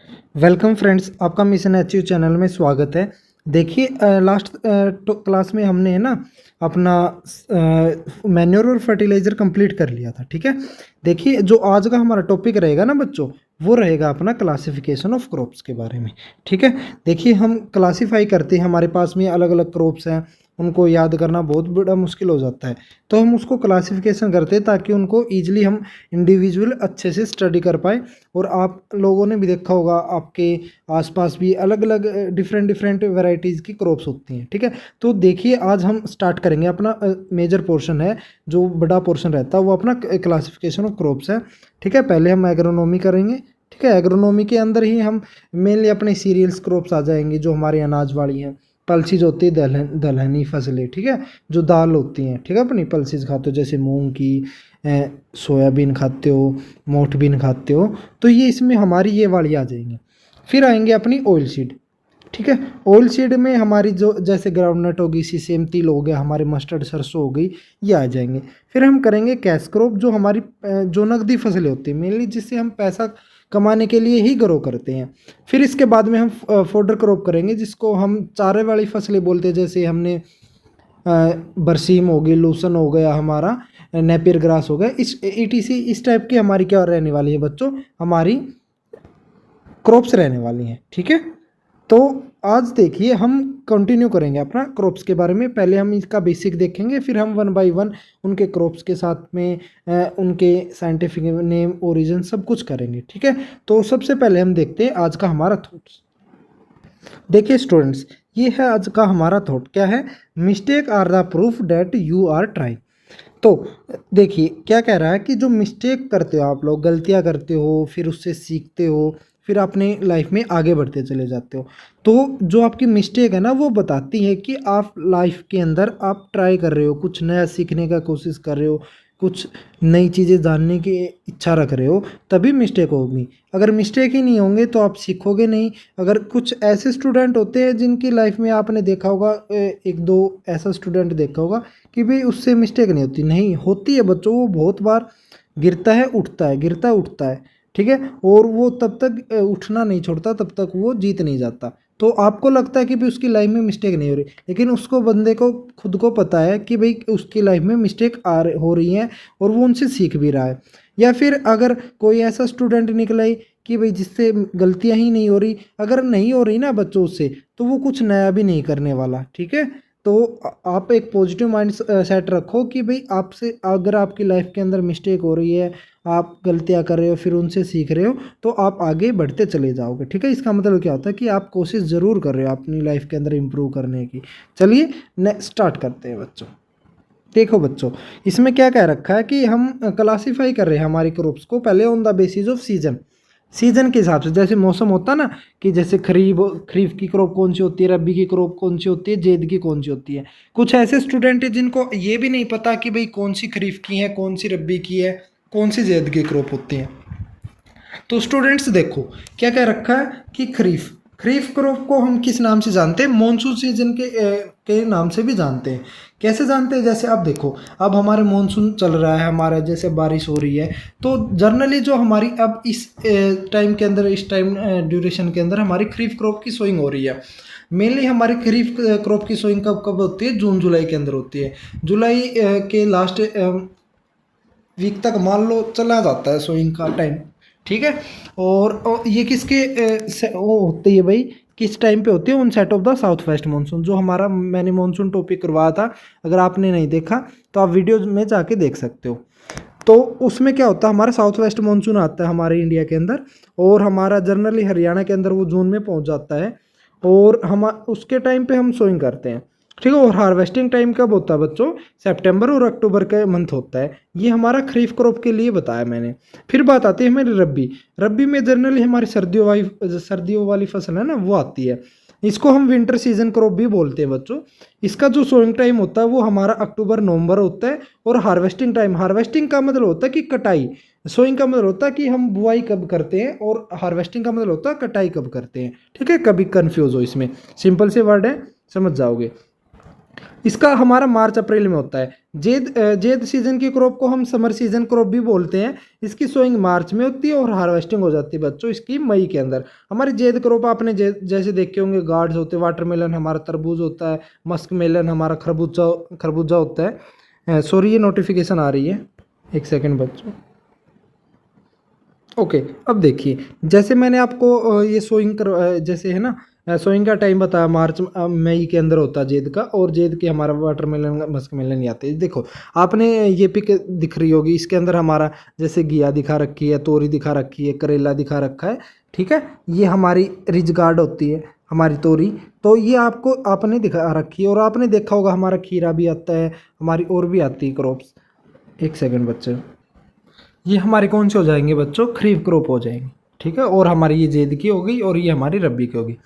Welcome friends, आपका mission HU channel में स्वागत है। देखिए लास्ट क्लास में हमने है ना अपना मैन्योर और फर्टिलाइज़र कंप्लीट कर लिया था। ठीक है, देखिए जो आज का हमारा टॉपिक रहेगा ना बच्चों, वो रहेगा अपना क्लासिफिकेशन ऑफ क्रॉप्स के बारे में। ठीक है, देखिए हम क्लासीफाई करते हैं, हमारे पास में अलग अलग क्रॉप्स हैं, उनको याद करना बहुत बड़ा मुश्किल हो जाता है, तो हम उसको क्लासिफिकेशन करते हैं ताकि उनको ईजिली हम इंडिविजुअल अच्छे से स्टडी कर पाए। और आप लोगों ने भी देखा होगा आपके आसपास भी अलग अलग डिफरेंट वैरायटीज़ की क्रॉप्स होती हैं। ठीक है, तो देखिए आज हम स्टार्ट करेंगे अपना मेजर पोर्शन है, जो बड़ा पोर्शन रहता है वो अपना क्लासिफिकेशन ऑफ क्रॉप्स है। ठीक है, पहले हम एग्रोनॉमी करेंगे। ठीक है, एग्रोनॉमी के अंदर ही हम मेनली अपने सीरियल्स क्रॉप्स आ जाएंगे, जो हमारी अनाज वाली हैं। पल्सीज होती है दलहनी फसलें, ठीक है, जो दाल होती हैं। ठीक है, अपनी पल्सीज खाते हो, जैसे मूंग की, सोयाबीन खाते हो, मोठ बीन खाते हो, तो ये इसमें हमारी ये वाली आ जाएंगी। फिर आएंगे अपनी ऑयल सीड। ठीक है, ऑयल सीड में हमारी जो जैसे ग्राउंडनट होगी, सीसेम तिल हो गया, हमारे मस्टर्ड सरसों हो गई, ये आ जाएंगे। फिर हम करेंगे कैश क्रॉप, जो हमारी जो नकदी फसलें होती हैं मेनली, जिससे हम पैसा कमाने के लिए ही ग्रो करते हैं। फिर इसके बाद में हम फोडर क्रॉप करेंगे, जिसको हम चारे वाली फसलें बोलते हैं। जैसे हमने बरसीम हो गई, लूसन हो गया, हमारा नेपियर ग्रास हो गया, इस ईटीसी इस टाइप की हमारी क्या रहने वाली है बच्चों, हमारी क्रॉप्स रहने वाली हैं। ठीक है, तो आज देखिए हम कंटिन्यू करेंगे अपना क्रॉप्स के बारे में। पहले हम इसका बेसिक देखेंगे, फिर हम वन बाय वन उनके क्रॉप्स के साथ में उनके साइंटिफिक नेम, ओरिजिन सब कुछ करेंगे। ठीक है, तो सबसे पहले हम देखते हैं आज का हमारा थॉट्स। देखिए स्टूडेंट्स, ये है आज का हमारा थॉट। क्या है? Mistake are the proof that you are trying. तो देखिए क्या कह रहा है कि जो मिस्टेक करते हो आप लोग, गलतियां करते हो, फिर उससे सीखते हो, फिर अपने लाइफ में आगे बढ़ते चले जाते हो। तो जो आपकी मिस्टेक है ना, वो बताती है कि आप लाइफ के अंदर आप ट्राई कर रहे हो, कुछ नया सीखने का कोशिश कर रहे हो, कुछ नई चीज़ें जानने की इच्छा रख रहे हो, तभी मिस्टेक होगी। अगर मिस्टेक ही नहीं होंगे तो आप सीखोगे नहीं। अगर कुछ ऐसे स्टूडेंट होते हैं जिनकी लाइफ में आपने देखा होगा, एक दो ऐसा स्टूडेंट देखा होगा कि भाई उससे मिस्टेक नहीं होती, नहीं होती है बच्चों। वो बहुत बार गिरता है उठता है, गिरता है उठता है। ठीक है, और वो तब तक उठना नहीं छोड़ता, तब तक वो जीत नहीं जाता। तो आपको लगता है कि भाई उसकी लाइफ में मिस्टेक नहीं हो रही, लेकिन उसको बंदे को खुद को पता है कि भाई उसकी लाइफ में मिस्टेक हो रही है, और वो उनसे सीख भी रहा है। या फिर अगर कोई ऐसा स्टूडेंट निकले कि भाई जिससे गलतियां ही नहीं हो रही, अगर नहीं हो रही ना बच्चों से, तो वो कुछ नया भी नहीं करने वाला। ठीक है, तो आप एक पॉजिटिव माइंड सेट रखो कि भाई आपसे अगर आपकी लाइफ के अंदर मिस्टेक हो रही है, आप गलतियां कर रहे हो, फिर उनसे सीख रहे हो, तो आप आगे बढ़ते चले जाओगे। ठीक है, इसका मतलब क्या होता है कि आप कोशिश ज़रूर कर रहे हो अपनी लाइफ के अंदर इम्प्रूव करने की। चलिए स्टार्ट करते हैं बच्चों। देखो बच्चों, इसमें क्या कह रखा है कि हम क्लासीफाई कर रहे हैं हमारी क्रॉप्स को पहले on the basis off season. Season के हिसाब से, जैसे मौसम होता ना कि जैसे खरीफ की क्रॉप कौन सी होती है, रबी की क्रॉप कौन सी होती है, जेद की कौन सी होती है। कुछ ऐसे स्टूडेंट हैं जिनको ये भी नहीं पता कि भाई कौन सी खरीफ की है, कौन सी रबी की है, कौन सी जेद की क्रॉप होती है। तो स्टूडेंट्स देखो क्या कह रखा है कि खरीफ खरीफ क्रॉप को हम किस नाम से जानते हैं? मॉनसून सीजन के नाम से भी जानते हैं। कैसे जानते हैं? जैसे अब देखो, अब हमारे मॉनसून चल रहा है, हमारा जैसे बारिश हो रही है, तो जनरली जो हमारी अब इस टाइम के अंदर, इस टाइम ड्यूरेशन के अंदर हमारी खरीफ क्रॉप की सोइंग हो रही है। मेनली हमारी खरीफ क्रॉप की सोइंग कब कब होती है? जून जुलाई के अंदर होती है। जुलाई के लास्ट वीक तक मान लो चला जाता है सोइंग का टाइम। ठीक है, और ये किसके वो होती है भाई, किस टाइम पे होती है? On set of the south west monsoon, जो हमारा मैंने मानसून टॉपिक करवाया था। अगर आपने नहीं देखा तो आप वीडियो में जाके देख सकते हो। तो उसमें क्या होता है, हमारा साउथ वेस्ट मानसून आता है हमारे इंडिया के अंदर, और हमारा जनरली हरियाणा के अंदर वो जून में पहुंच जाता है, और हम उसके टाइम पे हम सोइंग करते हैं। ठीक है, और हार्वेस्टिंग टाइम कब होता है बच्चों? सितंबर और अक्टूबर का मंथ होता है। ये हमारा खरीफ क्रॉप के लिए बताया मैंने। फिर बात आती है हमारी रब्बी। रब्बी में जनरली हमारी सर्दियों वाली फसल है ना, वो आती है। इसको हम विंटर सीजन क्रॉप भी बोलते हैं बच्चों। इसका जो सोइंग टाइम होता है वो हमारा अक्टूबर नवंबर होता है, और हार्वेस्टिंग का मतलब होता है कि कटाई। सोइंग का मतलब होता है कि हम बुआई कब करते हैं, और हार्वेस्टिंग का मतलब होता है कटाई कब करते हैं। ठीक है, कभी कंफ्यूज हो इसमें, सिंपल से वर्ड है, समझ जाओगे। इसका हमारा मार्च अप्रैल में होता है। जेद सीजन की क्रॉप को हम समर सीजन क्रॉप भी बोलते हैं। इसकी सोइंग मार्च में होती है और हार्वेस्टिंग हो जाती है बच्चों इसकी मई के अंदर। हमारी जेद क्रॉप आपने जैसे देखे होंगे, गार्ड्स होते हैं, वाटरमेलन हमारा तरबूज होता है, मस्क मेलन हमारा खरबूजा होता है। सॉरी, ये नोटिफिकेशन आ रही है, एक सेकेंड बच्चों। ओके, अब देखिए, जैसे मैंने आपको ये सोइंग जैसे है ना, सोइंग का टाइम बताया मार्च मई के अंदर होता है जेद का, और जेद के हमारा वाटरमेलन मस्क मेलन नहीं आते। देखो आपने ये पिक दिख रही होगी, इसके अंदर हमारा जैसे घिया दिखा रखी है, तोरी दिखा रखी है, करेला दिखा रखा है, ठीक है। ये हमारी रिज गार्ड होती है, हमारी तोरी, तो ये आपको आपने दिखा रखी है। और आपने देखा होगा हमारा खीरा भी आता है, हमारी और भी आती है क्रॉप्स। एक सेकेंड बच्चे, ये हमारे कौन से हो जाएंगे बच्चों, खरीफ क्रॉप हो जाएंगे, ठीक है। और हमारी ये जेद की हो गई और ये हमारी रबी की होगी।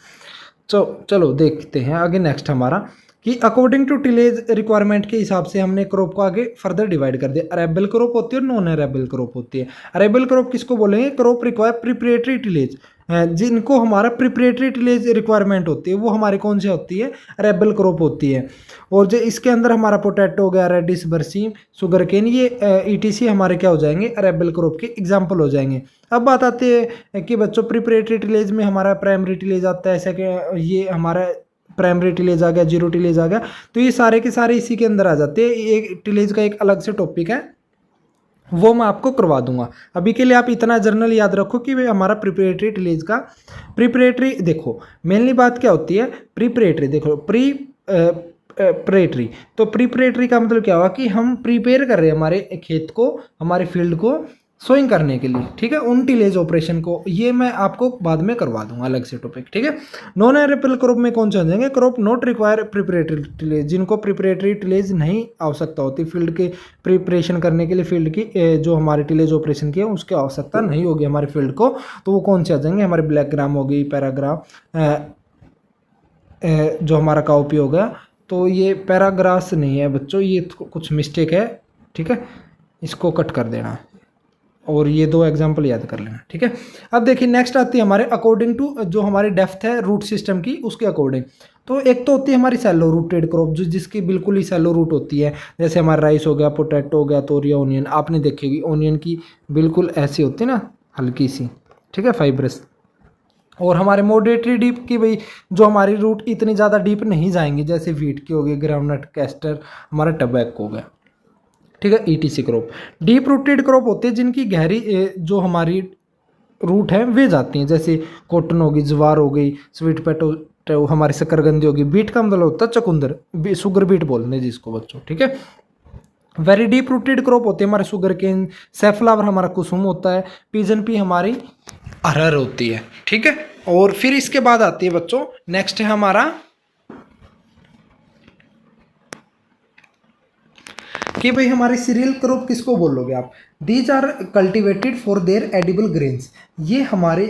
चलो देखते हैं आगे नेक्स्ट हमारा, कि अकॉर्डिंग टू टिलेज रिक्वायरमेंट के हिसाब से हमने क्रॉप को आगे फर्दर डिवाइड कर दिया। अरेबल क्रॉप होती है और नॉन अरेबल क्रॉप होती है। अरेबल क्रॉप किसको बोलेंगे, क्रॉप रिक्वायर प्रिपरेटरी टिलेज, जिनको हमारा प्रिपरेटरी टिलेज रिक्वायरमेंट होती है, वो हमारे कौन से होती है, अरेबल क्रॉप होती है। और जो इसके अंदर हमारा पोटैटो हो गया, रेडिस, बरसीम, शुगर केन, ये ETC हमारे क्या हो जाएंगे, अरेबल क्रॉप के एग्जाम्पल हो जाएंगे। अब बात आती है कि बच्चों प्रिपरेटरी टिलेज में हमारा प्राइमरी टिलेज आता है, ऐसा कि ये हमारा प्राइमरी टिलेज आ गया, जीरो टिलेज आ गया, तो ये सारे के सारे इसी के अंदर आ जाते हैं। एक टिलेज का एक अलग से टॉपिक है, वो मैं आपको करवा दूंगा। अभी के लिए आप इतना जर्नल याद रखो कि भाई हमारा प्रिपरेटरी टिलेज का प्रिपरेटरी, देखो मेनली बात क्या होती है, प्रिपरेटरी, देखो प्रिपरेटरी, तो प्रिपरेटरी का मतलब क्या हुआ कि हम प्रिपेयर कर रहे हैं हमारे खेत को, हमारे फील्ड को सोइंग करने के लिए, ठीक है, उन टिलेज ऑपरेशन को। ये मैं आपको बाद में करवा दूंगा अलग से टॉपिक, ठीक है। नॉन अरेबल क्रॉप में कौन से हो जाएंगे, crop not require preparatory tillage, जिनको प्रिपरेटरी टिलेज नहीं आवश्यकता होती फील्ड के प्रिपरेशन करने के लिए, फील्ड की जो हमारे टिलेज ऑपरेशन की है उसकी आवश्यकता नहीं होगी हमारे फील्ड को, तो वो कौन से आ जाएंगे, हमारे ब्लैक ग्राम हो गई, पैराग्राफ, जो हमारा काउपी हो गया। तो ये पैराग्राफ्स नहीं है बच्चों, ये कुछ मिस्टेक है, ठीक है, इसको कट कर देना और ये दो एग्जाम्पल याद कर लेना, ठीक है। अब देखिए नेक्स्ट आती है हमारे अकॉर्डिंग टू जो हमारी डेप्थ है रूट सिस्टम की, उसके अकॉर्डिंग। तो एक तो होती है हमारी सैलो रूटेड क्रॉप, जो जिसकी बिल्कुल ही सैलो रूट होती है, जैसे हमारा राइस हो गया, पोटैटो हो गया, तोरिया, ओनियन, आपने देखेगी ओनियन की बिल्कुल ऐसी होती है ना, हल्की सी, ठीक है, फाइब्रस। और हमारे मॉडरेटली डीप की भाई जो हमारी रूट इतनी ज़्यादा डीप नहीं जाएंगी, जैसे वीट की हो गई, ग्राउंडनट, कैस्टर, हमारा टबैको हो गया, ठीक है, ETC crop. Deep rooted crop होते हैं जिनकी गहरी जो हमारी रूट है वे जाती हैं, जैसे कॉटन होगी, ज्वार हो गई, स्वीट पोटैटो, हमारी शकरकंदी होगी। बीट का मतलब होता है चुकंदर, शुगर बीट बोलते हैं जिसको बच्चों, ठीक है। वेरी डीप रूटेड क्रॉप होती है हमारे शुगर केन, सैफ्लावर हमारा कुसुम होता है, पिजन पी हमारी अरहर होती है, ठीक है। और फिर इसके बाद आती है बच्चों, नेक्स्ट है हमारा कि भाई हमारे सीरियल क्रॉप किसको बोलोगे आप, these are cultivated for their edible grains. ये हमारे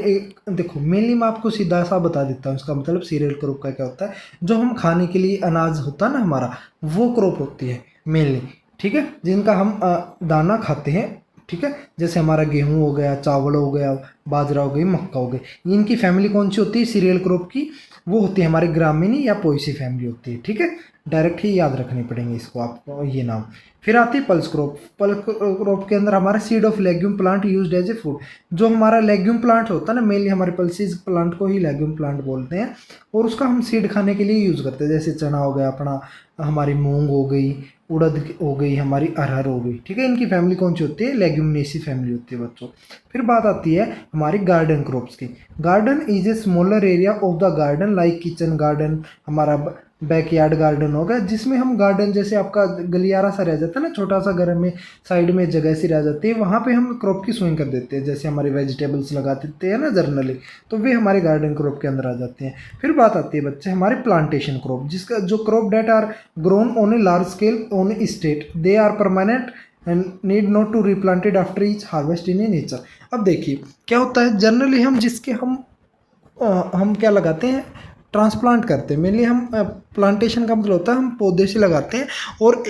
देखो मेनली मैं आपको सीधा सा बता देता हूँ इसका मतलब सीरियल क्रॉप का क्या होता है, जो हम खाने के लिए अनाज होता है ना हमारा, वो क्रॉप होती है मेनली, ठीक है, जिनका हम दाना खाते हैं, ठीक है, जैसे हमारा गेहूं हो गया, चावल हो गया, बाजरा हो गई, मक्का हो गई। इनकी फैमिली कौन सी होती है सीरियल क्रॉप की, वो होती है हमारी ग्रामीणी या पोएसी फैमिली होती है, ठीक है। डायरेक्ट ही याद रखने पड़ेंगे इसको आपको ये नाम। फिर आती है पल्स क्रॉप। पल्स क्रॉप के अंदर हमारा seed of legume plant used as a food, जो हमारा लेग्यूम प्लांट होता है ना, मेनली हमारे पल्सीज प्लांट को ही लेग्यूम प्लांट बोलते हैं, और उसका हम सीड खाने के लिए यूज़ करते हैं, जैसे चना हो गया अपना, हमारी मूंग हो गई, उड़द हो गई, हमारी अरहर हो गई, ठीक है। इनकी फैमिली कौन सी होती है, लेग्यूमिनेसी फैमिली होती है बच्चों। फिर बात आती है हमारी गार्डन क्रॉप्स की। Garden is a smaller area of the garden like kitchen garden, हमारा बैकयार्ड गार्डन होगा, जिसमें हम गार्डन जैसे आपका गलियारा सा रह जाता है ना, छोटा सा घर में साइड में जगह सी रह जाती है, वहाँ पे हम क्रॉप की सोइंग कर देते हैं, जैसे हमारे वेजिटेबल्स लगा देते हैं ना जर्नली, तो वे हमारे गार्डन क्रॉप के अंदर आ जाते हैं। फिर बात आती है बच्चे हमारे प्लांटेशन क्रॉप, जिसका जो crop that are grown on a large scale on a state, they are permanent and need not to replanted after each harvest in a nature. अब देखिए क्या होता है, जनरली हम जिसके हम क्या लगाते हैं, ट्रांसप्लांट करते हैं। मेनली हम प्लांटेशन का मतलब होता है हम पौधे से लगाते हैं, और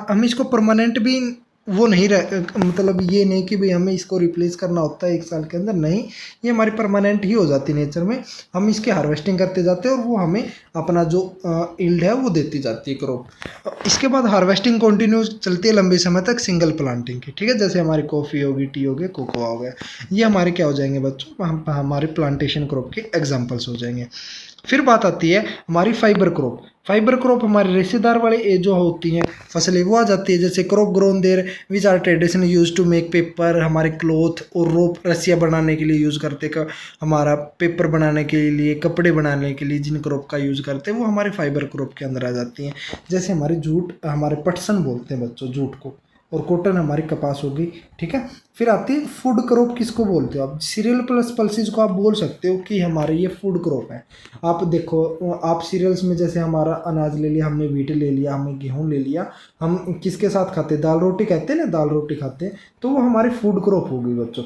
हम इसको परमानेंट भी वो नहीं मतलब ये नहीं कि भाई हमें इसको रिप्लेस करना होता है 1 साल के अंदर, नहीं, ये हमारी परमानेंट ही हो जाती है नेचर में। हम इसके हार्वेस्टिंग करते जाते हैं और वो हमें अपना जो यील्ड है वो देती जाती है क्रॉप। इसके बाद हार्वेस्टिंग कंटिन्यू चलती है लंबे समय तक सिंगल प्लांटिंग की, ठीक है। जैसे हमारी कॉफ़ी होगी, टी हो गया, कोकोआ हो गया, ये हमारे क्या हो जाएंगे बच्चों, हमारे प्लांटेशन क्रॉप के एग्जाम्पल्स हो जाएंगे। फिर बात आती है हमारी फाइबर क्रॉप। फाइबर क्रॉप हमारे रेशेदार वाले जो होती हैं फसलें वो आ जाती है। जैसे crop grown there which are traditionally use to make paper, हमारे क्लोथ और रोप रस्सियाँ बनाने के लिए यूज़ करते हैं, हमारा पेपर बनाने के लिए, कपड़े बनाने के लिए जिन क्रॉप का यूज़ करते हैं वो हमारे फाइबर क्रॉप के अंदर आ जाती हैं। जैसे हमारी जूट, हमारे पटसन बोलते हैं बच्चों जूट को, और कॉटन हमारी कपास होगी, ठीक है। फिर आती है फूड क्रॉप, किसको बोलते हो आप, सीरियल प्लस पल्सेस को आप बोल सकते हो कि हमारे ये फूड क्रॉप है। आप देखो, आप सीरियल्स में जैसे हमारा अनाज ले लिया, हमने व्हीट ले लिया, हमने गेहूं ले लिया, हम किसके साथ खाते हैं, दाल रोटी कहते हैं ना, दाल रोटी खाते हैं, तो वो हमारी फूड क्रॉप होगी बच्चों।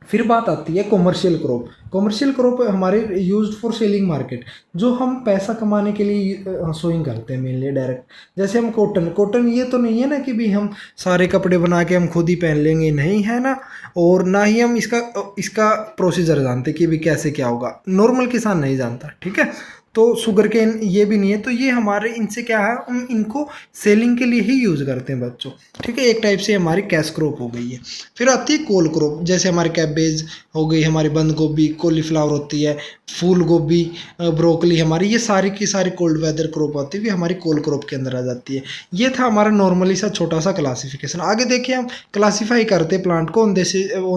फिर बात आती है कॉमर्शियल क्रॉप। कॉमर्शियल क्रॉप हमारे यूज्ड फॉर सेलिंग मार्केट, जो हम पैसा कमाने के लिए सोइंग करते हैं मेनली डायरेक्ट। जैसे हम कॉटन, कॉटन ये तो नहीं है ना कि भी हम सारे कपड़े बना के हम खुद ही पहन लेंगे, नहीं है ना, और ना ही हम इसका प्रोसीजर जानते कि भी कैसे क्या होगा, नॉर्मल किसान नहीं जानता, ठीक है। तो शुगर केन ये भी नहीं है, तो ये हमारे इनसे क्या है, हम इनको सेलिंग के लिए ही यूज़ करते हैं बच्चों, ठीक है। एक टाइप से हमारी कैश क्रॉप हो गई है। फिर आती है कोल क्रॉप, जैसे हमारी कैबेज हो गई, हमारी बंद गोभी, कॉलीफ्लावर होती है, फूल गोभी, ब्रोकली, हमारी ये सारी की सारी कोल्ड वेदर क्रॉप होती है, हमारी कोल क्रॉप के अंदर आ जाती है। ये था हमारा नॉर्मली सा छोटा सा क्लासिफिकेशन। आगे देखिए, हम क्लासीफाई करते हैं प्लांट को on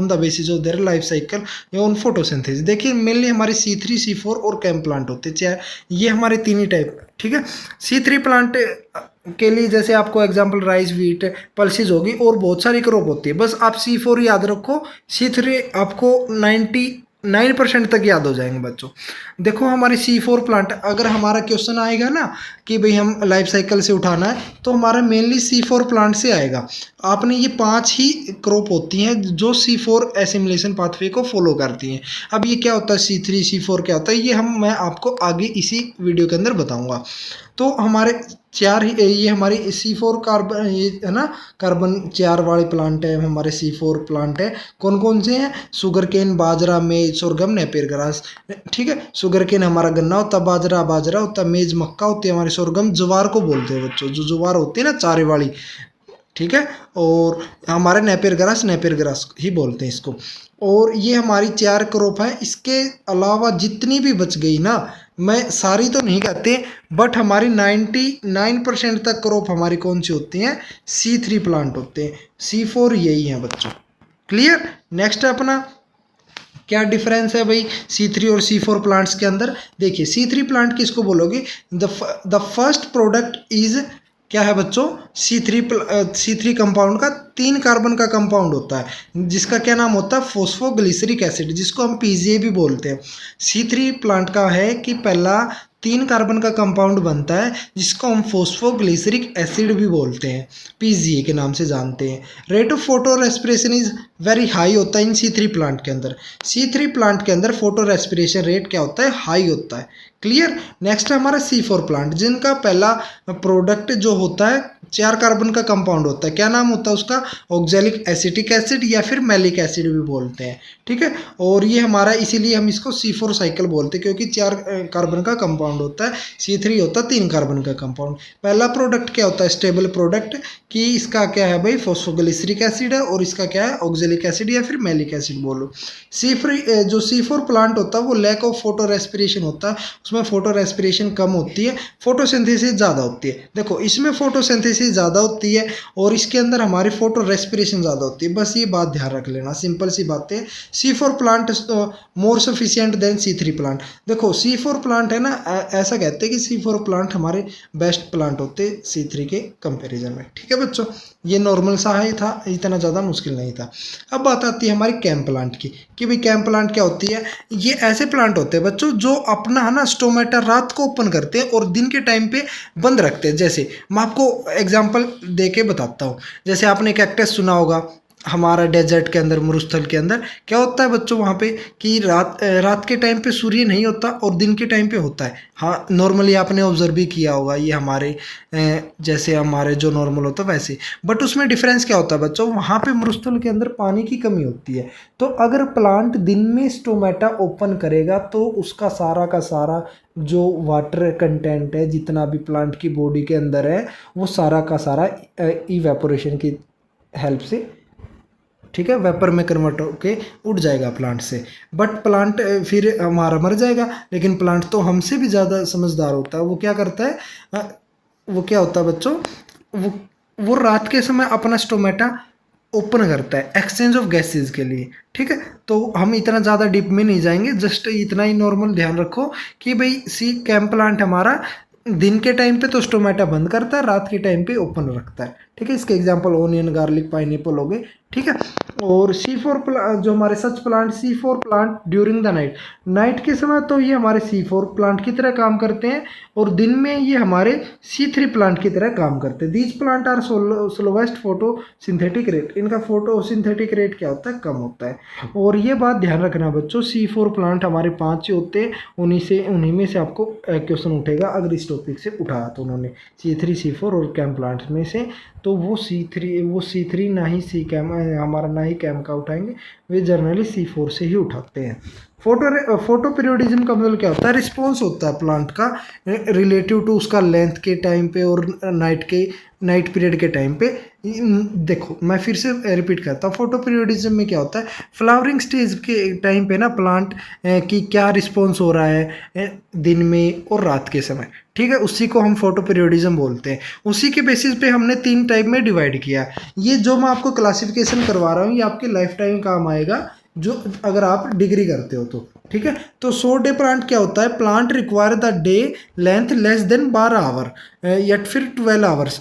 the basis of their life cycle या ऑन फोटोसिंथेसिस। देखिए मेनली हमारे C3, C4 और कैम प्लांट होते हैं, चाहे ये हमारे तीन ही टाइप, ठीक है। C3 प्लांट के लिए जैसे आपको एग्जांपल राइस, व्हीट, पल्सेस होगी और बहुत सारी क्रॉप होती है, बस आप C4 याद रखो, C3 आपको 99% तक याद हो जाएंगे बच्चों। देखो हमारे C4 प्लांट, अगर हमारा क्वेश्चन आएगा ना कि भाई हम लाइफ साइकिल से उठाना है, तो हमारा मेनली C4 प्लांट से आएगा। आपने ये 5 ही क्रॉप होती हैं जो C4 एसिमिलेशन पाथवे को फॉलो करती हैं। अब ये क्या होता है C3, C4 क्या होता है, ये मैं आपको आगे इसी वीडियो के अंदर बताऊंगा। तो हमारे ये हमारी C4 कार्बन, ये है ना, कार्बन 4 वाले प्लांट है हमारे C4 प्लांट है। कौन कौन से हैं, शुगर केन, बाजरा, मेज, सोरगम, नेपियर ग्रास, ठीक है। शुगर केन हमारा गन्ना होता है, बाजरा होता है, मेज मक्का होती है, हमारे सोरगम ज्वार को बोलते हैं बच्चों, जो ज्वार होती है ना चारे वाली, ठीक है। और हमारे नेपियर ग्रास ही बोलते हैं इसको। और ये हमारी 4 क्रॉप है। इसके अलावा जितनी भी बच गई ना, मैं सारी तो नहीं कहते, बट हमारी 99% तक क्रॉप हमारी कौन सी होती हैं, C3 प्लांट होते हैं, C4 यही हैं बच्चों। क्लियर। नेक्स्ट है अपना क्या डिफरेंस है भाई C3 और C4 प्लांट्स के अंदर। देखिए C3 प्लांट किसको बोलोगे, द फर्स्ट प्रोडक्ट इज क्या है बच्चों, C3 कंपाउंड का 3 कार्बन का कंपाउंड होता है, जिसका क्या नाम होता है, फॉस्फोग्लिसरिक एसिड, जिसको हम PGA भी बोलते हैं। C3 प्लांट का है कि पहला 3 कार्बन का कंपाउंड बनता है, जिसको हम फॉस्फोग्लिसरिक एसिड भी बोलते हैं, PGA के नाम से जानते हैं। Rate of photo respiration is very high होता है इन C3 प्लांट के अंदर। C3 प्लांट के अंदर फोटो रेस्पिरेशन रेट क्या होता है, हाई होता है। क्लियर। नेक्स्ट है हमारा C4 प्लांट, जिनका पहला प्रोडक्ट जो होता है 4 कार्बन का कंपाउंड होता है, क्या नाम होता है उसका, ऑक्जेलिक एसिटिक एसिड या फिर मैलिक एसिड भी बोलते हैं, ठीक है। और ये हमारा, इसीलिए हम इसको C4 साइकिल बोलते हैं, क्योंकि 4 कार्बन का कंपाउंड होता है, C3 होता है 3 कार्बन का कंपाउंड। पहला प्रोडक्ट क्या होता है, स्टेबल प्रोडक्ट, कि इसका क्या है भाई, फॉस्फोग्लिसरिक एसिड है, और इसका क्या है, ऑक्जेलिक एसिड या फिर मैलिक एसिड बोलो। जो C4 प्लांट होता है वो लैक ऑफ फोटो रेस्पिरेशन होता है, उसमें फोटो रेस्पिरेशन कम होती है, फोटोसिंथेसिस ज़्यादा होती है। देखो इसमें फोटोसिंथेसिस ज़्यादा होती है और इसके अंदर हमारी फोटो रेस्पिरेशन ज़्यादा होती है, बस ये बात ध्यान रख लेना, सिंपल सी बात है। C4 plant more sufficient than C3 plant. देखो C4 प्लांट है ना, ऐसा कहते हैं कि C4 प्लांट हमारे बेस्ट प्लांट होते C3 के कंपेरिजन में, ठीक है बच्चों। ये नॉर्मल सा ही था, इतना ज़्यादा मुश्किल नहीं था। अब बात आती है हमारी कैम प्लांट की, कि भाई कैम प्लांट क्या होती है। ये ऐसे प्लांट होते हैं बच्चों जो अपना है ना स्टोमेटा रात को ओपन करते हैं और दिन के टाइम पे बंद रखते हैं। जैसे मैं आपको एग्जांपल दे के बताता हूँ, जैसे आपने कैक्टस सुना होगा, हमारा डेजर्ट के अंदर, मरुस्थल के अंदर क्या होता है बच्चों वहाँ पे कि रात के टाइम पे सूर्य नहीं होता और दिन के टाइम पे होता है। हाँ, नॉर्मली आपने ऑब्जर्व भी किया होगा, ये हमारे जैसे हमारे जो नॉर्मल होता है वैसे। बट उसमें डिफरेंस क्या होता है बच्चों, वहाँ पे मरुस्थल के अंदर पानी की कमी होती है। तो अगर प्लांट दिन में स्टोमेटा ओपन करेगा तो उसका सारा का सारा जो वाटर कंटेंट है, जितना भी प्लांट की बॉडी के अंदर है, वो सारा का सारा इवेपोरेशन की हेल्प से, ठीक है, वेपर में कन्वर्ट होके उड़ जाएगा प्लांट से। बट प्लांट फिर हमारा मर जाएगा। लेकिन प्लांट तो हमसे भी ज़्यादा समझदार होता है। वो क्या करता है, वो क्या होता है बच्चों, वो रात के समय अपना स्टोमेटा ओपन करता है एक्सचेंज ऑफ गैसेज के लिए, ठीक है। तो हम इतना ज़्यादा डीप में नहीं जाएंगे, जस्ट इतना ही नॉर्मल ध्यान रखो कि भाई सी कैम प्लांट हमारा दिन के टाइम पे तो स्टोमेटा बंद करता है, रात के टाइम पे ओपन रखता है, ठीक है। इसके एग्जांपल ओनियन, गार्लिक, पाइनएप्पल हो गए, ठीक है। और C4 जो हमारे such plant, C4 plant during the night, night के समय तो ये हमारे C4 प्लांट की तरह काम करते हैं और दिन में ये हमारे C3 प्लांट की तरह काम करते हैं। These plant are slowest photosynthetic rate, इनका फोटो सिंथेटिक रेट क्या होता है, कम होता है। और ये बात ध्यान रखना बच्चों, C4 प्लांट हमारे 5 ही होते हैं, उन्हीं में से आपको क्वेश्चन उठेगा अगर इस टॉपिक से उठाया तो उन्होंने C3, C4 और कैम प्लांट में से। तो वो C3 ना ही सी कैम हमारा ना ही कैम का उठाएंगे, वे जनरली C4 से ही उठाते हैं। फोटो पीरियोडिज्म का मतलब क्या होता है, रिस्पॉन्स होता है प्लांट का रिलेटिव टू उसका लेंथ के टाइम पे और नाइट पीरियड के टाइम पे। देखो मैं फिर से रिपीट करता हूँ, फोटो पीरियोडिज्म में क्या होता है, फ्लावरिंग स्टेज के टाइम पे ना प्लांट की क्या रिस्पॉन्स हो रहा है दिन में और रात के समय, ठीक है, उसी को हम फोटो पीरियोडिज्म बोलते हैं। उसी के बेसिस पे हमने 3 टाइप में डिवाइड किया। ये जो मैं आपको क्लासिफिकेशन करवा रहा हूँ ये आपके लाइफ टाइम काम आएगा, जो अगर आप डिग्री करते हो तो, ठीक है। तो 100 डे प्लांट क्या होता है, plant require the day length less than 12 hour या फिर 12 hours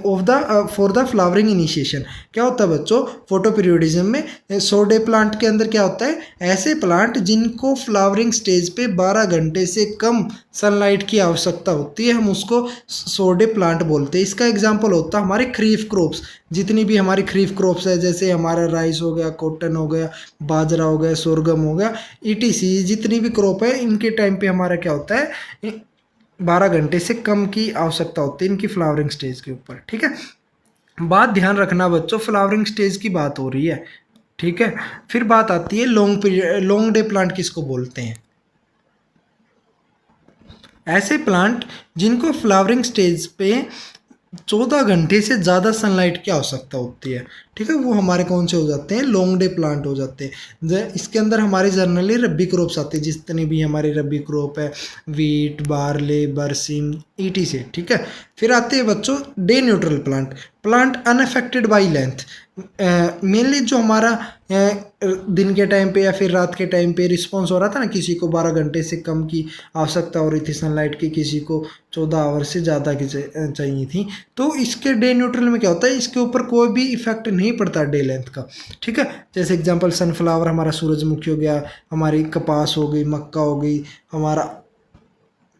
of the for the flowering initiation. क्या होता है बच्चों, फोटो पीरियोडिज्म में 100 डे प्लांट के अंदर क्या होता है, ऐसे प्लांट जिनको फ्लावरिंग स्टेज पे 12 घंटे से कम सनलाइट की आवश्यकता होती है, हम उसको 100 डे प्लांट बोलते हैं। इसका एग्जाम्पल होता है हमारे खरीफ क्रॉप्स, जितनी भी हमारी खरीफ क्रॉप्स है, जैसे हमारा राइस हो गया, कॉटन हो गया, बाजरा हो गया, सोरगम हो गया, ETC जितनी भी क्रॉप है, इनके टाइम पे हमारा क्या होता है, 12 घंटे से कम की आवश्यकता होती है इनकी फ्लावरिंग स्टेज के ऊपर, ठीक है। बात ध्यान रखना बच्चों, फ्लावरिंग स्टेज की बात हो रही है, ठीक है। फिर बात आती है लॉन्ग डे प्लांट किसको बोलते हैं, ऐसे प्लांट जिनको फ्लावरिंग स्टेज पे 14 घंटे से ज़्यादा सनलाइट की आवश्यकता होती है, ठीक है, वो हमारे कौन से हो जाते हैं, लॉन्ग डे प्लांट हो जाते हैं। इसके अंदर हमारे जनरली रब्बी क्रॉप्स आते हैं, जितनी भी हमारी रब्बी क्रॉप है, वीट, बार्ले, बरसीम, ETC, ठीक है। फिर आते हैं बच्चों day neutral plant unaffected by length. Mainly जो हमारा दिन के टाइम पे या फिर रात के टाइम पे रिस्पॉन्स हो रहा था ना, किसी को 12 घंटे से कम की आवश्यकता हो रही थी सनलाइट की, किसी को 14 आवर से ज़्यादा की चाहिए थी, तो इसके डे न्यूट्रल में क्या होता है, इसके ऊपर कोई भी इफेक्ट नहीं पड़ता डे लेंथ का, ठीक है। जैसे एग्जांपल सनफ्लावर हमारा सूरजमुखी हो गया, हमारी कपास हो गई, मक्का हो गई, हमारा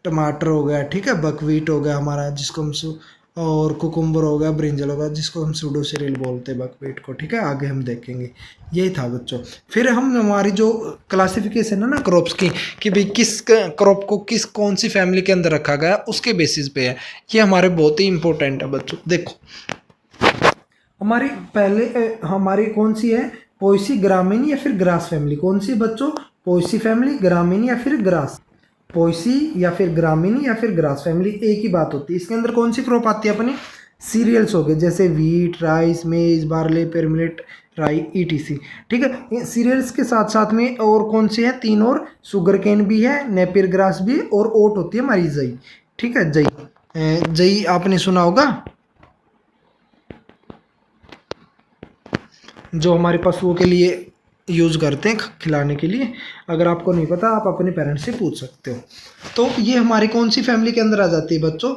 टमाटर हो गया, ठीक है, बकवीट हो गया हमारा, जिसको हम और कुकुम्बर हो गया, ब्रिंजल हो गया, जिसको हम सूडोसेरियल बोलते हैं बकवीट को, ठीक है, आगे हम देखेंगे। यही था बच्चों। फिर हम हमारी जो क्लासिफिकेशन है ना क्रॉप्स की, कि भाई किस क्रॉप को कौन सी फैमिली के अंदर रखा गया, उसके बेसिस पे है, ये हमारे बहुत ही इंपॉर्टेंट है बच्चों। देखो हमारी हमारी कौन सी है, पोएसी, ग्रामीण या फिर ग्रास फैमिली, कौन सी बच्चों, पोएसी फैमिली, ग्रामीण या फिर ग्रास, पोएसी या फिर ग्रामीण या फिर ग्रास फैमिली, एक ही बात होती है। इसके अंदर कौन सी क्रॉप आती है अपनी, सीरियल्स हो गए, जैसे वीट, राइस, मेज, बार्ले, पेरमिलेट, राई, ETC, ठीक है। सीरियल्स के साथ साथ में और कौन से हैं, 3 और, शुगर केन भी है, नेपियर ग्रास भी, और ओट होती है हमारी जई, ठीक है। जई आपने सुना होगा, जो हमारे पशुओं के लिए यूज़ करते हैं खिलाने के लिए। अगर आपको नहीं पता आप अपने पेरेंट्स से पूछ सकते हो। तो ये हमारी कौन सी फैमिली के अंदर आ जाती है बच्चों,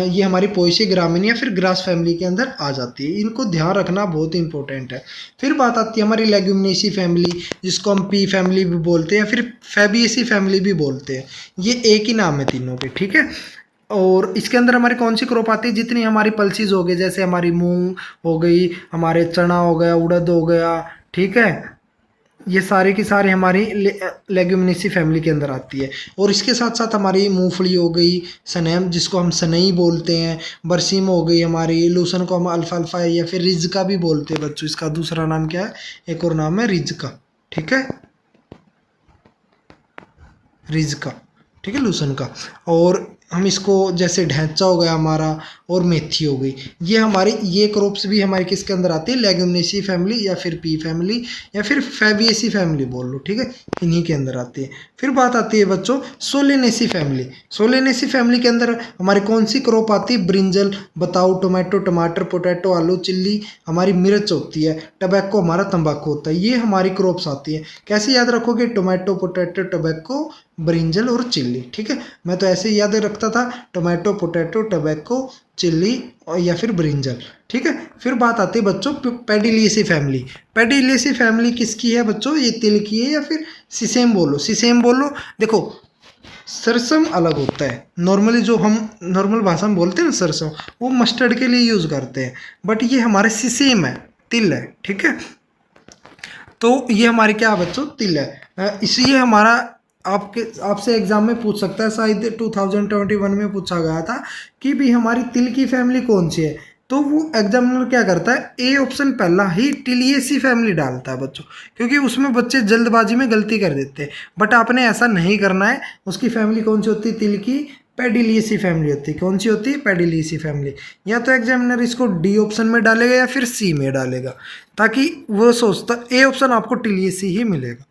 ये हमारी पोएसी, ग्रामीण या फिर ग्रास फैमिली के अंदर आ जाती है। इनको ध्यान रखना बहुत इंपॉर्टेंट है। फिर बात आती है हमारी लेग्यूमिनेसी फैमिली, जिसको हम पी फैमिली भी बोलते हैं या फिर फैबिएसी फैमिली भी बोलते हैं। ये एक ही नाम है तीनों के, ठीक है। और इसके अंदर हमारी कौन सी क्रॉप आती है, जितनी हमारी पल्सीज हो गई, जैसे हमारी मूंग हो गई, हमारे चना हो गया, उड़द हो गया, ठीक है, ये सारी की सारी हमारी लेग्यूमिनेसी फैमिली के अंदर आती है। और इसके साथ साथ हमारी मूंगफली हो गई, सनेम जिसको हम सनई बोलते हैं, बरसीम हो गई हमारी, लूसन को हम अल्फाल्फा या फिर रिज्का भी बोलते हैं बच्चों, इसका दूसरा नाम क्या है, एक और नाम है रिज्का, ठीक है, रिज्का, ठीक है, लूसन का। और हम इसको जैसे ढैंचा हो गया हमारा, और मेथी हो गई, ये हमारी ये क्रॉप्स भी हमारी किसके अंदर आती है, लेग्यूमिनेसी फैमिली या फिर पी फैमिली या फिर फैबिएसी फैमिली बोल लो, ठीक है, इन्हीं के अंदर आती है। फिर बात आती है बच्चों सोलेनेसी फैमिली। सोलेनेसी फैमिली के अंदर हमारी कौन सी क्रॉप आती है, ब्रिंजल, बताओ, टोमेटो, टमाटर, पोटैटो, आलू, चिल्ली, हमारी मिर्च होती है, टबैको हमारा तंबाकू होता है, ये हमारी क्रॉप्स आती है। कैसे याद रखोगे, टोमेटो, पोटैटो, टबैको, ब्रिंजल और चिल्ली, ठीक है, मैं तो ऐसे ही याद रखता था, टोमेटो, पोटैटो, टबैको, चिल्ली और या फिर ब्रिंजल, ठीक है। फिर बात आती है बच्चों पेडिलिएसी फैमिली। पेडिलिएसी फैमिली किसकी है बच्चों, ये तिल की है या फिर सिसेम बोलो, सिसेम बोलो। देखो सरसम अलग होता है, नॉर्मली जो हम नॉर्मल भाषा में बोलते हैं ना सरसों, वो मस्टर्ड के लिए यूज़ करते हैं, बट ये हमारे सिसेम है, तिल है, ठीक है। तो ये हमारे क्या है बच्चों, तिल है। इसलिए हमारा आपसे एग्जाम में पूछ सकता है, शायद 2021 में पूछा गया था कि भी हमारी तिल की फैमिली कौन सी है, तो वो एग्जामिनर क्या करता है, ए ऑप्शन पहला ही टिलियेसी फैमिली डालता है बच्चों, क्योंकि उसमें बच्चे जल्दबाजी में गलती कर देते हैं, बट आपने ऐसा नहीं करना है। उसकी फैमिली कौन सी होती है, तिल की पेडिलियेसी फैमिली होती है। कौन सी होती है, पेडिलियेसी फैमिली। या तो एग्जामिनर इसको डी ऑप्शन में डालेगा या फिर सी में डालेगा, ताकि वो सोचता ए ऑप्शन आपको टिलियेसी ही मिलेगा,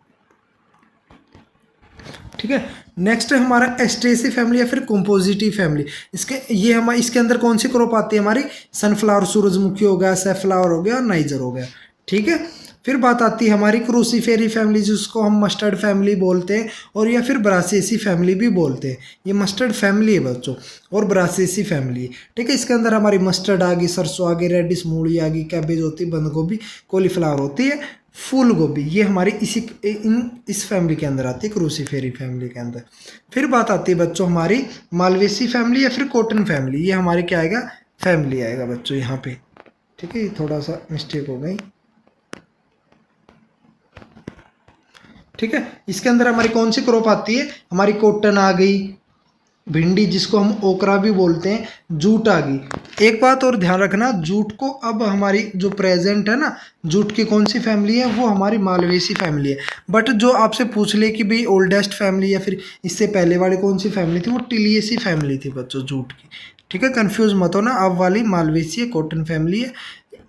ठीक है। नेक्स्ट है हमारा एस्ट्रेसी फैमिली या फिर कंपोजिटिव फैमिली। इसके अंदर कौन सी क्रॉप आती है हमारी, सनफ्लावर, सूरजमुखी हो गया, सैफ्लावर हो गया और नाइजर हो गया, ठीक है। फिर बात आती है हमारी क्रूसीफेरी फैमिली, जिसको हम मस्टर्ड फैमिली बोलते हैं, और या फिर ब्रासिएसी फैमिली भी बोलते हैं। ये मस्टर्ड फैमिली है बच्चों और ब्रासिएसी फैमिली है, ठीक है। इसके अंदर हमारी मस्टर्ड आ गई, सरसों आ गई, रेडिश मूली आ गई, कैबेज होती है, बंद गोभी, कॉलीफ्लावर होती है, फूल गोभी, ये हमारी इस फैमिली के अंदर आती है, क्रूसीफेरी फैमिली के अंदर। फिर बात आती है बच्चों हमारी मालवेसी फैमिली या फिर कॉटन फैमिली। ये हमारी क्या आएगा, फैमिली आएगा बच्चों यहाँ पे, ठीक है। ये थोड़ा सा मिस्टेक हो गई, ठीक है। इसके अंदर हमारी कौन सी क्रॉप आती है, हमारी कॉटन आ गई, भिंडी जिसको हम ओकरा भी बोलते हैं, जूट आ गई। एक बात और ध्यान रखना, जूट को अब हमारी जो प्रेजेंट है ना, जूट की कौन सी फैमिली है, वो हमारी मालवेसी फैमिली है। बट जो आपसे पूछ ले कि भाई ओल्डेस्ट फैमिली या फिर इससे पहले वाली कौन सी फैमिली थी, वो टिलियेसी फैमिली थी बच्चों, जूट की, ठीक है। कंफ्यूज मत हो ना, अब वाली मालवेसी है, कॉटन फैमिली है,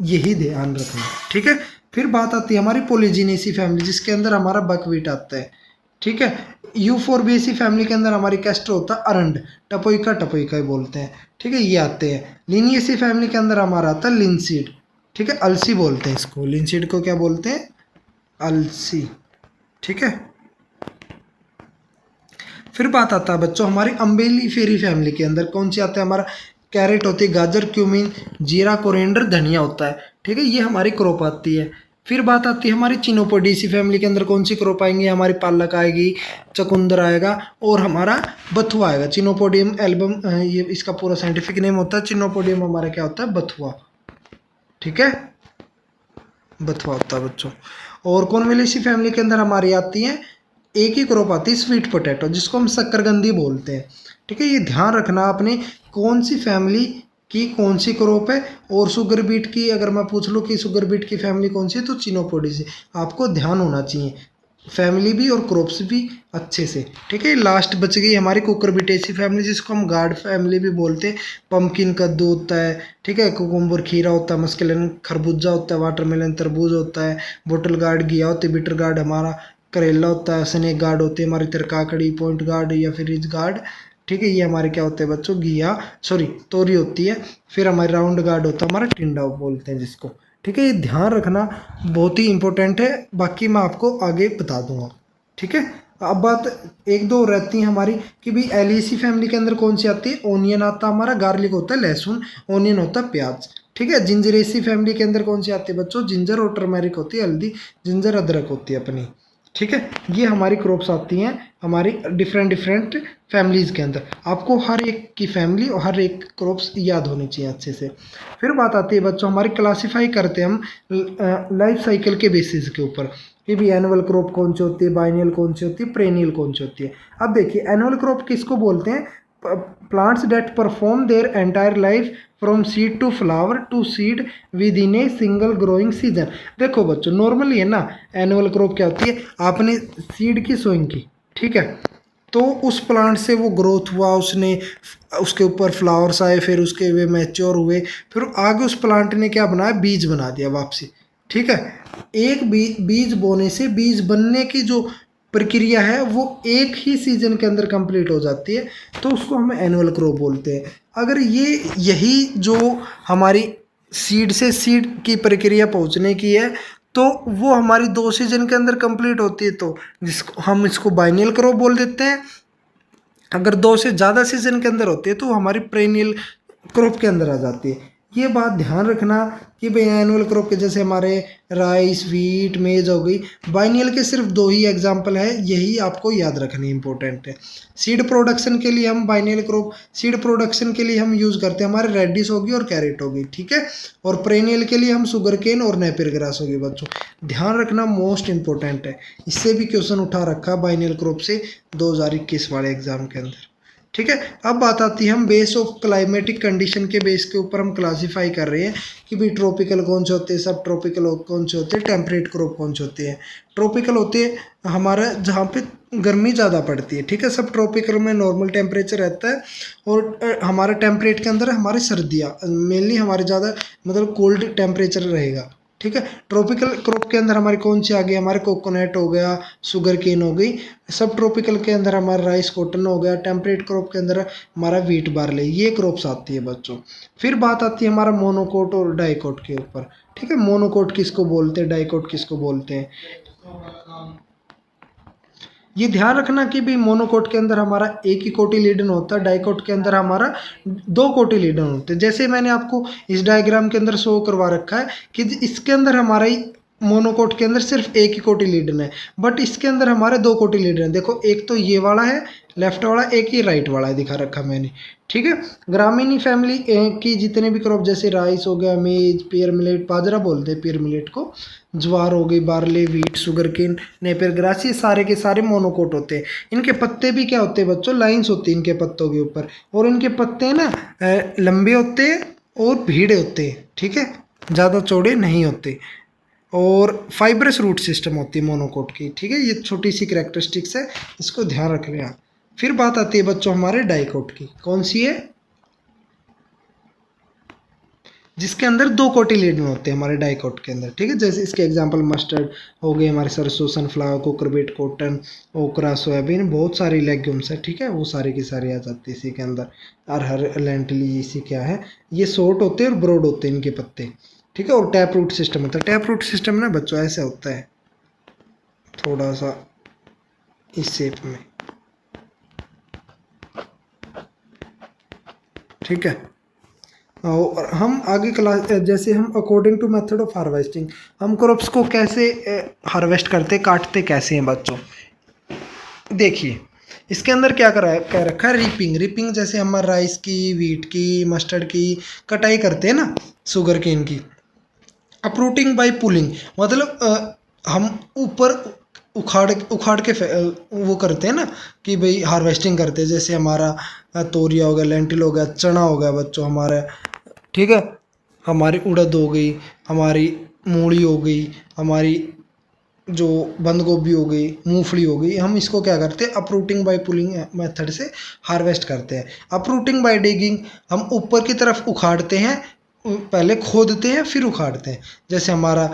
यही ध्यान रखना, ठीक है। फिर बात आती है हमारी पोलिजिनेसी फैमिली, जिसके अंदर हमारा बकवीट आता है, ठीक है। यूफोर्बिएसी फैमिली के अंदर हमारी कैस्टर होता है, अरंड, टपोइका ही बोलते हैं, ठीक है, ये आते हैं। लिनियेसी फैमिली के अंदर हमारा आता है लिनसीड, ठीक है, अलसी बोलते हैं इसको, लिनसीड को क्या बोलते हैं, अलसी, ठीक है। फिर बात आता है बच्चों हमारी अम्बेली फेरी फैमिली के अंदर कौन सी आता है, हमारा कैरेट होती है, गाजर, क्यूमिन, जीरा, कोरिएंडर, धनिया होता है, ठीक है, ये हमारी क्रॉप आती है। फिर बात आती है हमारी चिनोपोडीसी फैमिली के अंदर कौन सी क्रॉप आएंगी, हमारी पालक आएगी, चकुंदर आएगा और हमारा बथुआ आएगा, चिनोपोडियम एल्बम, ये इसका पूरा साइंटिफिक नेम होता है। चिनोपोडियम हमारा क्या होता है, बथुआ, ठीक है, बथुआ होता है बच्चों। और कॉर्नवेलिसी फैमिली के अंदर हमारी आती है, एक ही क्रॉप आती है, स्वीट पोटैटो, जिसको हम शक्करकंदी बोलते हैं, ठीक है। ये ध्यान रखना आपने, कौन सी फैमिली की कौन सी क्रॉप है। और शुगर बीट की अगर मैं पूछ लूँ कि शुगर बीट की फैमिली कौन सी है, तो चिनोपोडीसी, आपको ध्यान होना चाहिए, फैमिली भी और क्रॉप्स भी अच्छे से, ठीक है। लास्ट बच गई हमारी कुकुरबिटेसी फैमिली, जिसको हम गार्ड फैमिली भी बोलते हैं। पंपकिन कद्दू होता है, ठीक है, कुकुम्बर खीरा होता है, मस्कलिन खरबूजा होता है, वाटरमेलन तरबूज होता है, बोटल गार्ड घिया होती है, बिटर गार्ड हमारा करेला होता है, स्नेक गार्ड होती है हमारी तरकाकड़ी, पॉइंट गार्ड या फिर रिज गार्ड, ठीक है, ये हमारे क्या होते हैं बच्चों, घिया तोरी होती है। फिर हमारे राउंड गार्ड होता है हमारा टिंडा बोलते हैं जिसको, ठीक है। ये ध्यान रखना, बहुत ही इंपॉर्टेंट है, बाकी मैं आपको आगे बता दूंगा, ठीक है। अब बात एक दो रहती है हमारी कि भाई एलिसी फैमिली के अंदर कौन सी आती है, ओनियन आता है हमारा, गार्लिक होता है लहसुन, ओनियन होता है प्याज, ठीक है। जिंजरेसी फैमिली के अंदर कौन सी आती है बच्चों, जिंजर और टर्मेरिक होती है हल्दी, जिंजर अदरक होती है अपनी, ठीक है। ये हमारी क्रॉप्स आती हैं हमारी डिफरेंट फैमिलीज़ के अंदर। आपको हर एक की फैमिली और हर एक क्रॉप्स याद होनी चाहिए अच्छे से। फिर बात आती है बच्चों, हमारी क्लासीफाई करते हैं हम लाइफ साइकिल के बेसिस के ऊपर कि भी एनुअल क्रॉप कौन सी होती है, बाइनियल कौन सी होती है, पेरेनियल कौन सी होती है। अब देखिए एनुअल क्रॉप किसको बोलते हैं? Plants that perform their entire life from seed to flower to seed within a single growing season. देखो बच्चों नॉर्मली है ना, एनुअल क्रॉप क्या होती है, आपने सीड की सोइंग की, ठीक है, तो उस प्लांट से वो ग्रोथ हुआ, उसने उसके ऊपर फ्लावर्स आए, फिर उसके वे मैच्योर हुए, फिर आगे उस प्लांट ने क्या बनाया, बीज बना दिया वापसी। ठीक है, एक बीज बोने से बीज बनने की जो प्रक्रिया है वो एक ही सीजन के अंदर कंप्लीट हो जाती है, तो उसको हम एनुअल क्रॉप बोलते हैं। अगर यही जो हमारी सीड से सीड की प्रक्रिया पहुंचने की है तो वो हमारी 2 सीजन के अंदर कंप्लीट होती है, तो जिसको हम इसको बाइनियल क्रॉप बोल देते हैं। अगर 2 से ज़्यादा सीजन के अंदर होती है तो हमारी पेरेनियल क्रॉप के अंदर आ जाती है। ये बात ध्यान रखना कि भाई एनुअल क्रॉप के जैसे हमारे राइस, वीट, मेज हो गई, बाइनियल के सिर्फ 2 ही एग्जाम्पल है, यही आपको याद रखनी इंपॉर्टेंट है। सीड प्रोडक्शन के लिए हम बाइनियल क्रॉप, सीड प्रोडक्शन के लिए हम यूज़ करते हैं हमारे रेडिस होगी और कैरेट होगी, ठीक है, और पेरेनियल के लिए हम शुगर केन और नेपियर ग्रास होगी। बच्चों ध्यान रखना, मोस्ट इंपॉर्टेंट है, इससे भी क्वेश्चन उठा रखा बाइनियल क्रॉप से 2021 वाले एग्जाम के अंदर। ठीक है, अब बात आती है हम बेस ऑफ क्लाइमेटिक कंडीशन के बेस के ऊपर हम क्लासीफाई कर रहे हैं कि भाई ट्रॉपिकल कौन से होते हैं, सब ट्रॉपिकल कौन से होते हैं, टेम्परेट क्रॉप कौन से होते हैं। ट्रॉपिकल होते हैं हमारा जहाँ पे गर्मी ज़्यादा पड़ती है, ठीक है, सब ट्रॉपिकल में नॉर्मल टेम्परेचर रहता है, और हमारे टेम्परेट के अंदर हमारी सर्दियाँ मेनली हमारे ज़्यादा मतलब कोल्ड टेम्परेचर रहेगा। ठीक है, ट्रॉपिकल क्रॉप के अंदर हमारी कौन सी आ गई, हमारे कोकोनट हो गया, शुगर केन हो गई। सब ट्रॉपिकल के अंदर हमारा राइस, कॉटन हो गया। टेम्परेट क्रॉप के अंदर हमारा वीट, बार्ले, ये क्रॉप्स आती है बच्चों। फिर बात आती है हमारा मोनोकोट और डाइकोट के ऊपर। ठीक है, मोनोकोट किसको बोलते हैं, डाइकोट किसको बोलते हैं, ये ध्यान रखना कि भी मोनोकोट के अंदर हमारा एक ही कोटिलीडन होता है, डाइकोट के अंदर हमारा 2 कोटिलीडन होते हैं। जैसे मैंने आपको इस डायग्राम के अंदर शो करवा रखा है कि इसके अंदर हमारा ही मोनोकोट के अंदर सिर्फ एक ही कोटिलीडन है, बट इसके अंदर हमारे 2 कोटिलीडन है। देखो एक तो ये वाला है लेफ्ट वाला, एक ही राइट वाला है, दिखा रखा मैंने। ठीक है, ग्रामीणी फैमिली की जितने भी क्रॉप जैसे राइस हो गया, मेज, पेयर मिलेट, बाजरा बोलते हैं पेयर मिलेट को, ज्वार हो गई, barley, wheat, sugar cane, Napier grass, ये सारे के सारे मोनोकोट होते हैं। इनके पत्ते भी क्या होते हैं बच्चों, लाइंस होती हैं इनके पत्तों के ऊपर, और इनके पत्ते ना लंबे होते हैं और भीड़े होते हैं। ठीक है, ज़्यादा चौड़े नहीं होते, और फाइब्रस रूट सिस्टम होती है मोनोकोट की। ठीक है, ये छोटी सी करैक्टरिस्टिक्स है, इसको ध्यान रख लें। फिर बात आती है बच्चों हमारे डाइकोट की, कौन सी है, जिसके अंदर 2 कोटिलीडन होते हैं हमारे डाइकोट के अंदर। ठीक है, जैसे इसके एग्जांपल मस्टर्ड हो गए, हमारे सरसों, सनफ्लावर, कोकोरबीट, कॉटन, ओकरा, सोयाबीन, बहुत सारी लेग्यूम्स है। ठीक है, वो सारी की सारी आ जाती है इसी के अंदर। अरहर, लेंटिल, इसी क्या है, ये शॉर्ट होते हैं और ब्रॉड होते हैं इनके पत्ते। ठीक है, और टैप रूट सिस्टम होता है। टैप रूट सिस्टम ना बच्चों ऐसे होता है, थोड़ा सा इस शेप में। ठीक है, और हम आगे क्लास जैसे हम according to method of harvesting हम क्रॉप्स को कैसे हार्वेस्ट करते, काटते कैसे हैं बच्चों। देखिए इसके अंदर क्या कह रखा है, रीपिंग। रीपिंग जैसे हम राइस की, वीट की, मस्टर्ड की कटाई करते हैं ना, शुगर केन की। अपरूटिंग बाय पुलिंग मतलब हम ऊपर उखाड़ के वो करते हैं ना कि भाई हार्वेस्टिंग करते हैं। जैसे हमारा तोरिया हो गया, लेंटिल हो गया, चना हो गया बच्चों हमारा। ठीक है, हमारी उड़द हो गई, हमारी मूली हो गई, हमारी जो बंद गोभी हो गई, मूंगफली हो गई, हम इसको क्या करते हैं, अपरूटिंग बाय पुलिंग मेथड से हार्वेस्ट करते हैं। अपरूटिंग बाय डिगिंग, हम ऊपर की तरफ उखाड़ते हैं, पहले खोदते हैं फिर उखाड़ते हैं। जैसे हमारा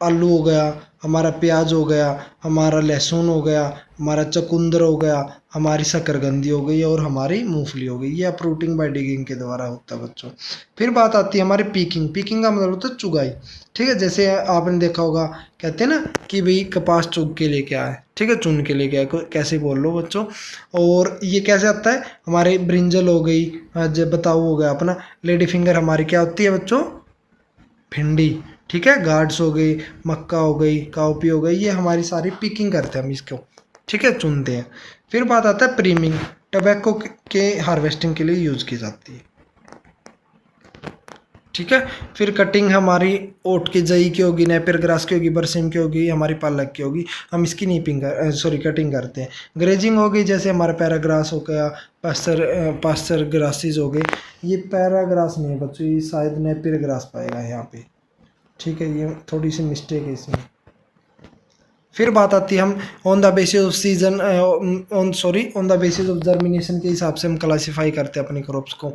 आलू हो गया, हमारा प्याज हो गया, हमारा लहसुन हो गया, हमारा चुकंदर हो गया, हमारी शकरकंदी हो गई और हमारी मूंगफली हो गई। ये अपरूटिंग बाय डिगिंग के द्वारा होता है बच्चों। फिर बात आती है हमारी पीकिंग। पीकिंग का मतलब होता है चुगाई। ठीक है, जैसे आपने देखा होगा, कहते हैं ना कि भाई कपास चुग के लेके आए, ठीक है, चुन के लेके आए, कैसे बोल लो बच्चों। और ये कैसे आता है, हमारे ब्रिंजल हो गई, जब बताओ हो गया अपना लेडी फिंगर, हमारी क्या होती है बच्चों, भिंडी। ठीक है। गार्ड्स हो गई, मक्का हो गई, काउपी हो गई, ये हमारी सारी पिकिंग करते हैं हम इसको, ठीक है, चुनते हैं। फिर बात आता है प्रीमिंग, टबैको के हार्वेस्टिंग के लिए यूज़ की जाती है, ठीक है। फिर कटिंग हमारी ओट की जई की होगी, नेपियर ग्रास की होगी, बरसिम की होगी, हमारी पालक की होगी, हम इसकी नीपिंग कटिंग करते हैं। ग्रेजिंग होगी, जैसे हमारा पैराग्रास हो गया, पास्चर ग्रासेस हो गए। ये पैराग्रास नहीं है बच्चों, ये शायद नेपियर ग्रास पाएगा यहाँ पे, ठीक है, ये थोड़ी सी मिस्टेक है इसमें। फिर बात आती है हम on the basis off season on the basis of germination के हिसाब से हम क्लासीफाई करते हैं अपनी क्रॉप्स को,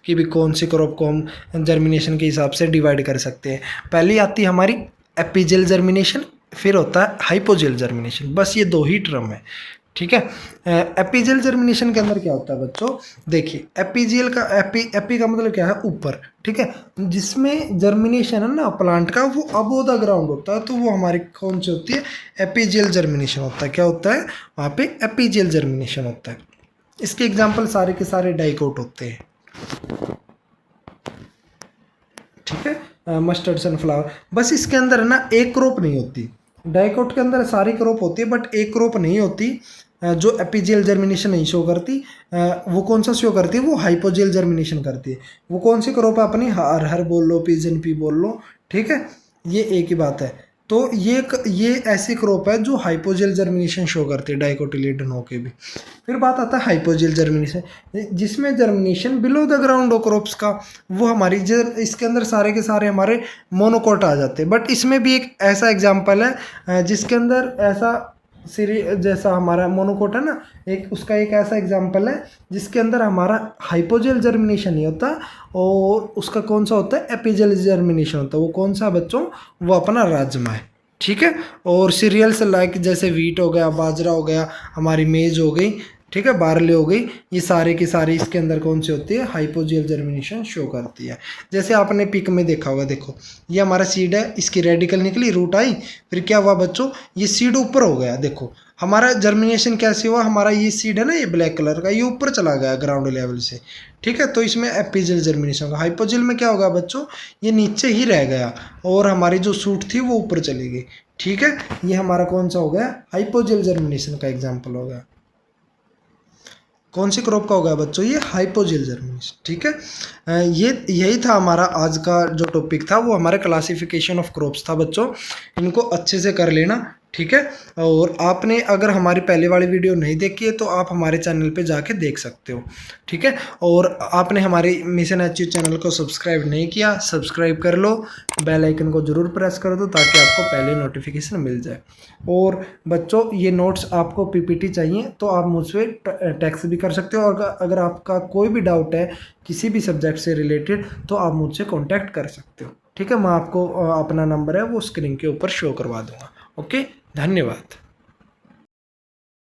कि भी कौन सी क्रॉप को हम जर्मिनेशन के हिसाब से डिवाइड कर सकते हैं। पहली आती है हमारी एपिजेल जर्मिनेशन, फिर होता है हाइपोजेल जर्मिनेशन, बस ये दो ही टर्म है, ठीक है। एपिजेल जर्मिनेशन के अंदर क्या होता है बच्चों, देखिए एपिजेल का एपी का मतलब क्या है, ऊपर, ठीक है। जिसमें जर्मिनेशन है ना प्लांट का, वो अबव द ग्राउंड होता है, तो वो हमारी कौन सी होती है, एपिजेल जर्मिनेशन होता है। क्या होता है वहाँ पे, एपिजेल जर्मिनेशन होता है। इसके एग्जाम्पल सारे के सारे डाइकोट होते हैं, ठीक है। मस्टर्ड सनफ्लावर, बस इसके अंदर है ना एक क्रॉप नहीं होती। डाइकोट के अंदर सारी क्रॉप होती है, बट एक क्रॉप नहीं होती जो एपिजेल जर्मिनेशन नहीं शो करती। वो कौन सा शो करती है, वो हाइपोजेल जर्मिनेशन करती है। वो कौन सी क्रॉप है अपनी, अरहर बोल लो, पिजन पी बोल लो, ठीक है, ये एक ही बात है। तो ये ऐसी क्रॉप है जो हाइपोजेल जर्मिनेशन शो करती है डाइकोटिलेडन होके भी। फिर बात आता है हाइपोजेल जर्मिनेशन, जिसमें जर्मिनेशन बिलो द ग्राउंड हो क्रॉप्स का, वो हमारी इसके अंदर सारे के सारे हमारे मोनोकोट आ जाते हैं। बट इसमें भी एक ऐसा एग्जाम्पल है जिसके अंदर ऐसा जैसा हमारा मोनोकोट है ना, एक उसका एक ऐसा एग्जांपल है जिसके अंदर हमारा हाइपोजेल जर्मिनेशन नहीं होता, और उसका कौन सा होता है, एपिजेल जर्मिनेशन होता है। वो कौन सा बच्चों, वो अपना राजमा है, ठीक है। और सीरियल्स लाइक जैसे वीट हो गया, बाजरा हो गया, हमारी मेज हो गई, ठीक है, बार्ले हो गई, ये सारे की सारी इसके अंदर कौन सी होती है, हाइपोजेल जर्मिनेशन शो करती है। जैसे आपने पिक में देखा होगा, देखो ये हमारा सीड है, इसकी रेडिकल निकली, रूट आई, फिर क्या हुआ बच्चों, ये सीड ऊपर हो गया। देखो हमारा जर्मिनेशन कैसे हुआ, हमारा ये सीड है ना, ये ब्लैक कलर का, ये ऊपर चला गया ग्राउंड लेवल से, ठीक है। तो इसमें एपिजेल जर्मिनेशन होगा। हाइपोजेल में क्या होगा बच्चों, ये नीचे ही रह गया और हमारी जो सूट थी वो ऊपर चली गई, ठीक है। ये हमारा कौन सा हो गया, हाइपोजेल जर्मिनेशन का एग्जाम्पल हो गया। कौन सी क्रॉप का होगा बच्चों, ये हाइपोजेल जर्मिनेशन, ठीक है। यही था हमारा आज का जो टॉपिक था, वो हमारे क्लासिफिकेशन ऑफ क्रॉप्स था बच्चों। इनको अच्छे से कर लेना, ठीक है। और आपने अगर हमारी पहले वाली वीडियो नहीं देखी है तो आप हमारे चैनल पे जाके देख सकते हो, ठीक है। और आपने हमारे मिशन अचीव चैनल को सब्सक्राइब नहीं किया, सब्सक्राइब कर लो, बेल आइकन को ज़रूर प्रेस कर दो ताकि आपको पहले नोटिफिकेशन मिल जाए। और बच्चों ये नोट्स आपको पीपीटी चाहिए तो आप मुझसे टेक्स्ट भी कर सकते हो, और अगर आपका कोई भी डाउट है किसी भी सब्जेक्ट से रिलेटेड तो आप मुझसे कॉन्टैक्ट कर सकते हो, ठीक है। मैं आपको अपना नंबर है वो स्क्रीन के ऊपर शो करवा दूँगा। ओके, धन्यवाद।